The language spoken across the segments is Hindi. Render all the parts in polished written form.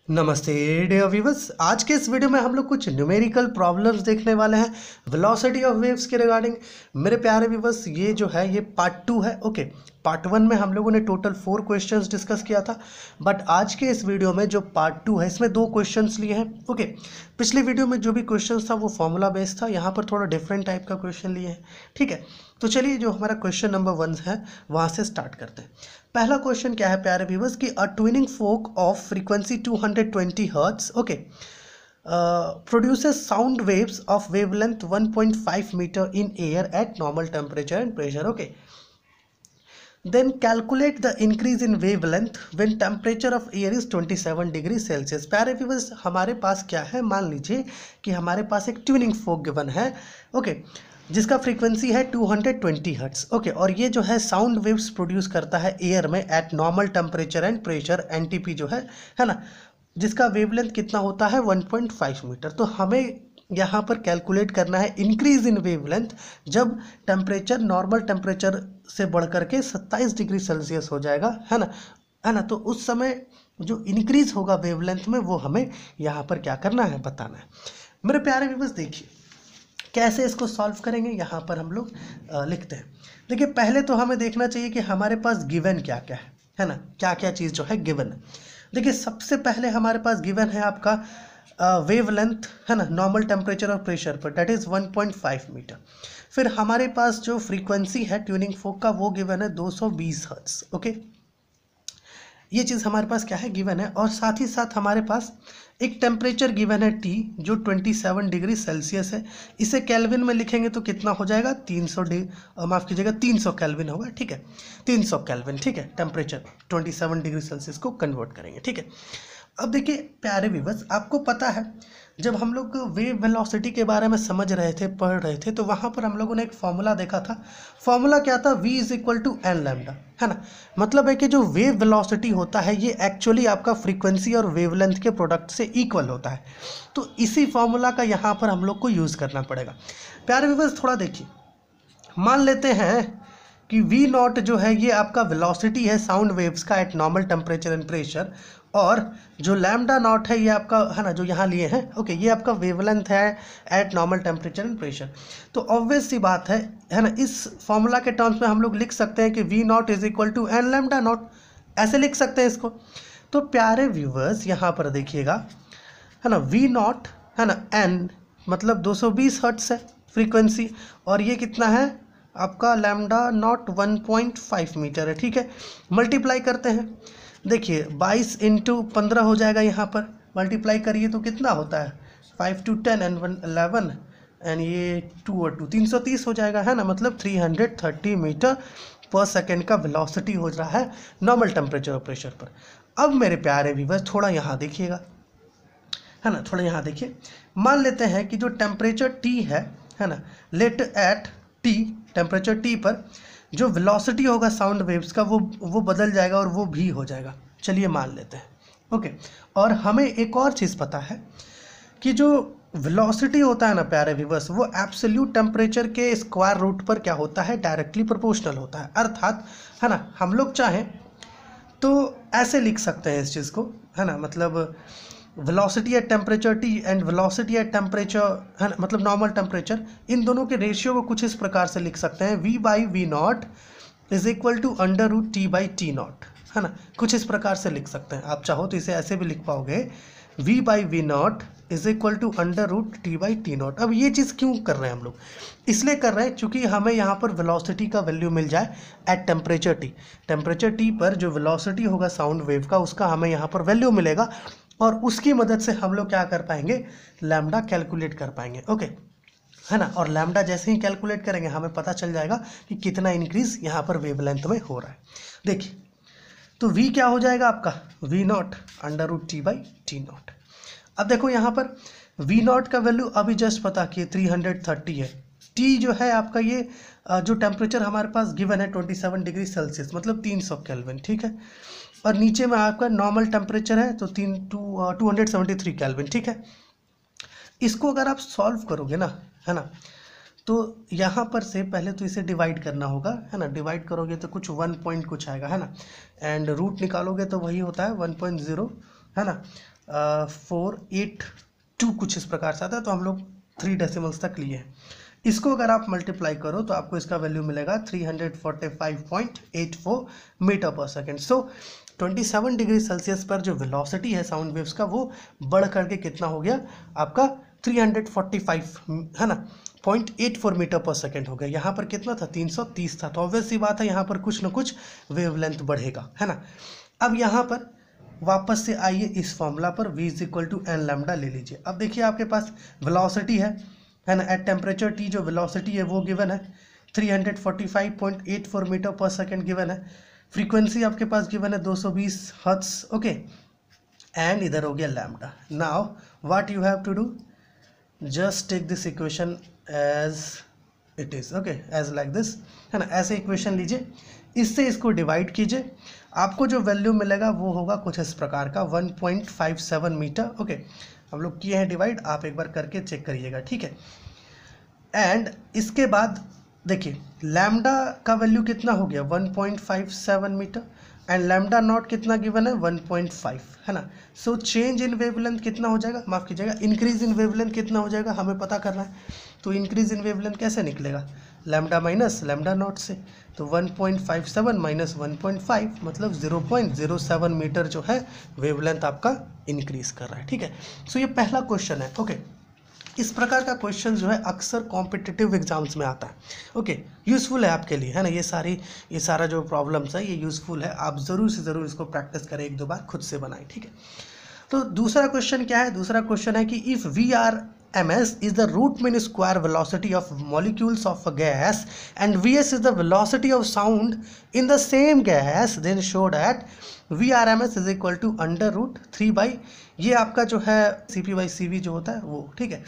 नमस्ते डियर व्यूअर्स। आज के इस वीडियो में हम लोग कुछ न्यूमेरिकल प्रॉब्लम्स देखने वाले हैं वेलोसिटी ऑफ वेव्स के रिगार्डिंग। मेरे प्यारे व्यूअर्स, ये जो है ये पार्ट 2 है। ओके, पार्ट 1 में हम लोगों ने टोटल 4 क्वेश्चंस डिस्कस किया था, बट आज के इस वीडियो में जो पार्ट 2 है इसमें 2 क्वेश्चंस लिए हैं। ओके, पिछले वीडियो में जो भी क्वेश्चंस था वो फॉर्मूला बेस्ड था, यहाँ पर थोड़ा डिफरेंट टाइप का क्वेश्चन लिए हैं। ठीक है, तो चलिए जो हमारा क्वेश्चन नंबर 1 है वहाँ से स्टार्ट करते हैं। पहला क्वेश्चन क्या है प्यारे व्यूअर्स कि a tuning fork of frequency 220 hertz okay produces sound waves of wavelength 1.5 meter in air at normal temperature and pressure. Okay, then calculate the increase in wavelength when temperature of air is 27 degree Celsius. प्यारे व्यूअर्स, हमारे पास क्या है, मान लीजिए कि हमारे पास एक ट्यूनिंग फोक गिवन है ओके जिसका फ्रीक्वेंसी है 220 हर्ट्ज ओके, और ये जो है साउंड वेव्स प्रोड्यूस करता है एयर में eight normal temperature and pressure, NTP जो है ना, जिसका वेवलेंथ कितना होता है 1.5 मीटर। तो हमें यहाँ पर कैलकुलेट करना है इंक्रीज इन वेवलेंथ जब टेम्परेचर नॉर्मल टेम्परेचर से बढ़ करके 27 डिग्री सेल्सियस हो जाएगा, है ना, तो उस समय जो इंक्रीज होगा वेवलेंथ में वो हमें यहाँ पर क्या करना है, बताना है। मेरे प्यारे व्यूअर्स, देखिए कैसे इसको सॉल्व करेंगे, यहाँ पर हम लोग लिखते हैं। देखिए पहले तो हमें देखना चाहिए कि हमारे पास गिवन क्या क्या है ना, क्या क्या चीज़ जो है गिवन है। देखिए सबसे पहले हमारे पास गिवन है आपका वेवलेंथ, है ना, नॉर्मल टेम्परेचर और प्रेशर पर, डेट इज़ 1.5 मीटर। फिर हमारे पास जो फ्रीक्वेंसी है ट्यूनिंग फोक का वो गिवन है 220 हर्ट्ज ओके, ये चीज़ हमारे पास क्या है, गिवन है। और साथ ही साथ हमारे पास एक टेम्परेचर गिवन है T जो 27 डिग्री सेल्सियस है। इसे केल्विन में लिखेंगे तो कितना हो जाएगा, 300 केल्विन होगा। ठीक है, 300 केल्विन, ठीक है, टेम्परेचर 27 डिग्री सेल्सियस को कन्वर्ट करेंगे। ठीक है, अब देखिए प्यारे व्यूअर्स, आपको पता है जब हम लोग वेव वेलोसिटी के बारे में समझ रहे थे, पढ़ रहे थे, तो वहाँ पर हम लोगों ने एक फॉर्मूला देखा था। फॉर्मूला क्या था, v is equal to n lambda, है ना। मतलब है कि जो वेव वेलोसिटी होता है ये एक्चुअली आपका फ्रीक्वेंसी और वेवलेंथ के प्रोडक्ट से इक्वल होता है। तो इसी फॉर्मूला का यहाँ पर हम लोग को यूज़ करना पड़ेगा। प्यारे व्यूअर्स थोड़ा देखिए, मान लेते हैं कि v नॉट जो है ये आपका वेलोसिटी है साउंड वेव्स का eight normal temperature and pressure, और जो लैम्डा नॉट है ये आपका, है ना, जो यहाँ लिए हैं ओके, ये आपका वेवलेंथ है eight normal temperature and pressure. तो ऑब्वियस सी बात है ना, इस फॉर्मूला के टर्म्स में हम लोग लिख सकते हैं कि v not is equal to n lambda not, ऐसे लिख सकते हैं इसको। तो प्यारे व्यूवर्स यहाँ पर देखिएगा, है ना, v नॉट, है ना, n मतलब 220 हर्ट्ज है फ्रीक्वेंसी, और ये कितना है आपका लैम्डा नॉट 1.5 मीटर है। ठीक है, मल्टीप्लाई करते हैं, देखिए 22 इंटू 15 हो जाएगा, यहाँ पर मल्टीप्लाई करिए तो कितना होता है 5 to 10 एंड 11 एंड ये 2 और 2 330 हो जाएगा, है ना, मतलब 330 मीटर पर सेकेंड का वेलोसिटी हो रहा है नॉर्मल टेम्परेचर और प्रेशर पर। अब मेरे प्यारे व्यूअर्स थोड़ा यहाँ देखिएगा, है ना, थोड़ा यहाँ देखिए, मान लेते हैं कि जो टेम्परेचर T है ना, let at T temperature T पर जो वेलोसिटी होगा साउंड वेव्स का वो बदल जाएगा और वो भी हो जाएगा। चलिए मान लेते हैं ओके। और हमें एक और चीज़ पता है कि जो वेलोसिटी होता है ना प्यारे व्यूअर्स, वो एब्सोल्यूट टेम्परेचर के स्क्वायर रूट पर क्या होता है, डायरेक्टली प्रोपोर्शनल होता है। अर्थात, है ना, हम लोग चाहें तो ऐसे लिख सकते हैं इस चीज़ को, है ना, मतलब velocity at temperature T and velocity at temperature, है ना, मतलब नॉर्मल टेम्परेचर, इन दोनों के रेशियो को कुछ इस प्रकार से लिख सकते हैं, v by v naught is equal to under root T by t naught, है ना, कुछ इस प्रकार से लिख सकते हैं। आप चाहो तो इसे ऐसे भी लिख पाओगे, v by v naught is equal to under root T by t naught. अब ये चीज़ क्यों कर रहे हैं हम लोग, इसलिए कर रहे हैं क्योंकि हमें यहाँ पर वेलोसिटी का वैल्यू मिल जाए at temperature T। Temperature T पर जो वेलोसिटी होगा साउंड वेव का उसका हमें यहाँ पर वैल्यू मिलेगा, और उसकी मदद से हम लोग क्या कर पाएंगे, लैम्डा कैलकुलेट कर पाएंगे ओके, है ना। और लैम्डा जैसे ही कैलकुलेट करेंगे हमें पता चल जाएगा कि कितना इंक्रीज यहाँ पर वेवलेंथ में हो रहा है। देखिए तो v क्या हो जाएगा आपका, v naught under root T by t naught. अब देखो यहाँ पर v नॉट का वैल्यू अभी जस्ट पता किए 330 है। T जो है आपका ये जो टेम्परेचर हमारे पास गिवन है 27 डिग्री सेल्सियस मतलब 300 केल्विन, ठीक है, और नीचे में आपका नॉर्मल टेम्परेचर है तो 273 केल्विन। ठीक है, इसको अगर आप सॉल्व करोगे ना, है ना, तो यहाँ पर से पहले तो इसे डिवाइड करना होगा, है ना, डिवाइड करोगे तो कुछ 1 पॉइंट कुछ आएगा, है ना, एंड रूट निकालोगे तो वही होता है 1.0, है ना, 482 कुछ इस प्रकार से आता है, तो हम लोग 3 डेसिमल्स तक लिए हैं। इसको अगर आप मल्टीप्लाई करो तो आपको इसका वैल्यू मिलेगा 345.84 मीटर पर सेकेंड। सो 27 डिग्री सेल्सियस पर जो वेलोसिटी है साउंड वेव्स का वो बढ़ करके कितना हो गया आपका 345 है ना 0.84 मीटर पर सेकेंड हो गया। यहाँ पर कितना था 330 था, तो ऑब्वियस सी बात है यहाँ पर कुछ ना कुछ वेवलेंथ बढ़ेगा, है ना। अब यहाँ पर वापस से आइए इस फॉर्मूला पर, v is equal to n lambda ले लीजिए। अब देखिए आपके पास वेलोसिटी है ना, एट टेम्परेचर टी जो वेलोसिटी है वो गिवन है 345.84 मीटर पर सेकेंड गिवन है। फ्रीक्वेंसी आपके पास गिवन है 220 हर्ट्ज, ओके, एंड इधर हो गया lambda. Now what you have to do, just take this equation as it is, okay, as like this, है ना। ऐसे इक्वेशन लीजिए, इससे इसको डिवाइड कीजिए, आपको जो वैल्यू मिलेगा वो होगा कुछ इस प्रकार का 1.57 मीटर, ओके। हम लोग किए हैं डिवाइड, आप एक बार करके चेक करिएगा, ठीक है। एंड इसके बाद देखिए लैम्डा का वैल्यू कितना हो गया 1.57 मीटर, एंड लैम्डा नॉट कितना गिवन है 1.5, है ना। सो चेंज इन वेवलेंथ कितना हो जाएगा, माफ़ कीजिएगा, इंक्रीज इन वेवलेंथ कितना हो जाएगा हमें पता करना है। तो इंक्रीज इन वेवलेंथ कैसे निकलेगा, लैम्डा माइनस लैम्डा नॉट से, तो 1.57 माइनस 1.5 मतलब 0.07 मीटर जो है वेवलेंथ आपका इंक्रीज कर रहा है, ठीक है। सो ये पहला क्वेश्चन है, ओके। इस प्रकार का क्वेश्चन जो है अक्सर कॉम्पिटिटिव एग्जाम्स में आता है, ओके, यूज़फुल है आपके लिए, है ना। ये सारा जो प्रॉब्लम्स है ये यूज़फुल है, आप ज़रूर से ज़रूर इसको प्रैक्टिस करें, 1-2 बार खुद से बनाएं, ठीक है। तो दूसरा क्वेश्चन क्या है, दूसरा क्वेश्चन है कि if VRMS is the root mean square velocity of molecules of a gas and Vs is the velocity of sound in the same gas, then show that VRMS is equal to under root 3 by ये आपका जो है CP/CV जो होता है वो, ठीक है।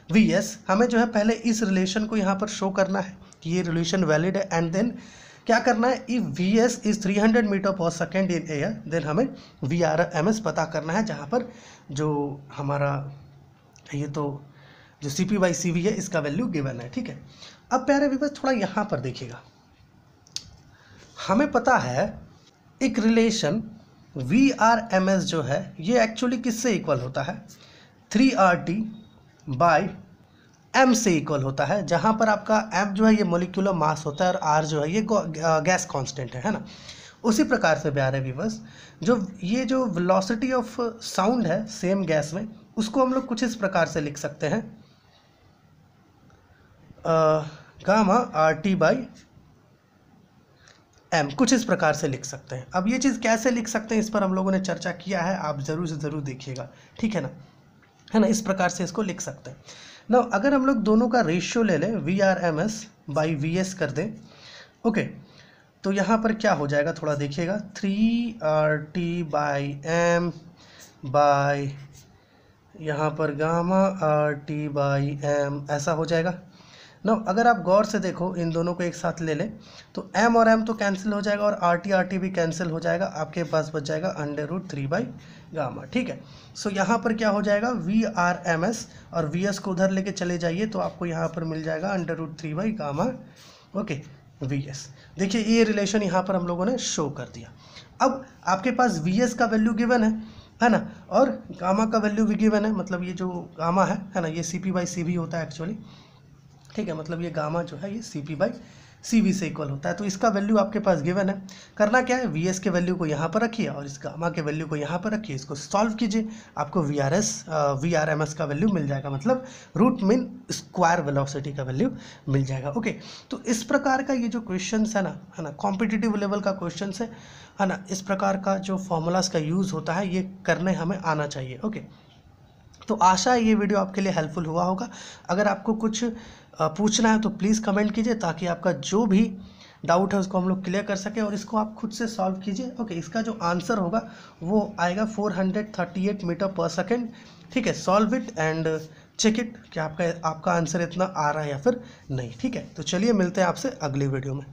Vs हमें जो है पहले इस रिलेशन को यहाँ पर शो करना है कि ये रिलेशन वैलिड है, एंड देन क्या करना है, इफ Vs इज 300 मीटर पर सेकेंड इन एयर, देन हमें VRMS पता करना है, जहाँ पर जो हमारा ये तो जो CP/CV है इसका वैल्यू गिवन है, ठीक है। अब प्यारे व्यूअर्स थोड़ा यहाँ पर देखिएगा, हमें पता है एक रिलेशन VRMS जो है ये एक्चुअली किससे इक्वल होता है 3RT बाय M से इक्वल होता है, जहाँ पर आपका M जो है ये मोलिकुलर मास होता है और R जो है ये गैस कांस्टेंट है ना। उसी प्रकार से प्यारे व्यूअर्स जो वेलोसिटी ऑफ साउंड है सेम गैस में, उसको हम लोग कुछ इस प्रकार से लिख सकते हैं गामा RT बाई M, कुछ इस प्रकार से लिख सकते हैं। अब ये चीज़ कैसे लिख सकते हैं इस पर हम लोगों ने चर्चा किया है, आप ज़रूर से ज़रूर देखिएगा, ठीक है ना, है ना। इस प्रकार से इसको लिख सकते हैं ना। अगर हम लोग दोनों का रेशियो ले लें VRMS बाई VS कर दें, ओके, तो यहाँ पर क्या हो जाएगा थोड़ा देखिएगा 3RT बाई M बाई यहाँ पर गामा RT बाई M, ऐसा हो जाएगा ना। अगर आप गौर से देखो इन दोनों को एक साथ ले लें तो M और M तो कैंसिल हो जाएगा और RT भी कैंसिल हो जाएगा, आपके पास बच जाएगा अंडर रूट 3 बाई गामा, ठीक है। सो यहाँ पर क्या हो जाएगा VRMS और VS को उधर लेके चले जाइए तो आपको यहाँ पर मिल जाएगा under root 3 by gamma, okay, VS। देखिए ये रिलेशन यहाँ पर हम लोगों ने शो कर दिया। अब आपके पास VS का वैल्यू गिवन है ना, और गामा का वैल्यू भी गिवन है, मतलब ये जो गामा है ना ये CP/CV होता है एक्चुअली, ठीक है, मतलब ये गामा जो है ये CP/CV से इक्वल होता है। तो इसका वैल्यू आपके पास गिवन है, करना क्या है VS के वैल्यू को यहाँ पर रखिए और इस गामा के वैल्यू को यहाँ पर रखिए, इसको सॉल्व कीजिए, आपको VRMS का वैल्यू मिल जाएगा, मतलब रूट मीन स्क्वायर वेलोसिटी का वैल्यू मिल जाएगा, ओके। तो इस प्रकार का ये जो क्वेश्चन है ना कॉम्पिटिटिव लेवल का क्वेश्चन है ना, इस प्रकार का जो फॉर्मूलाज का यूज़ होता है ये करने हमें आना चाहिए, ओके। तो आशा है ये वीडियो आपके लिए हेल्पफुल हुआ होगा। अगर आपको कुछ पूछना है तो प्लीज़ कमेंट कीजिए, ताकि आपका जो भी डाउट है उसको हम लोग क्लियर कर सकें, और इसको आप खुद से सॉल्व कीजिए, ओके। इसका जो आंसर होगा वो आएगा 438 मीटर पर सेकेंड, ठीक है। Solve it and check it कि आपका आंसर इतना आ रहा है या फिर नहीं, ठीक है। तो चलिए मिलते हैं आपसे अगली वीडियो में।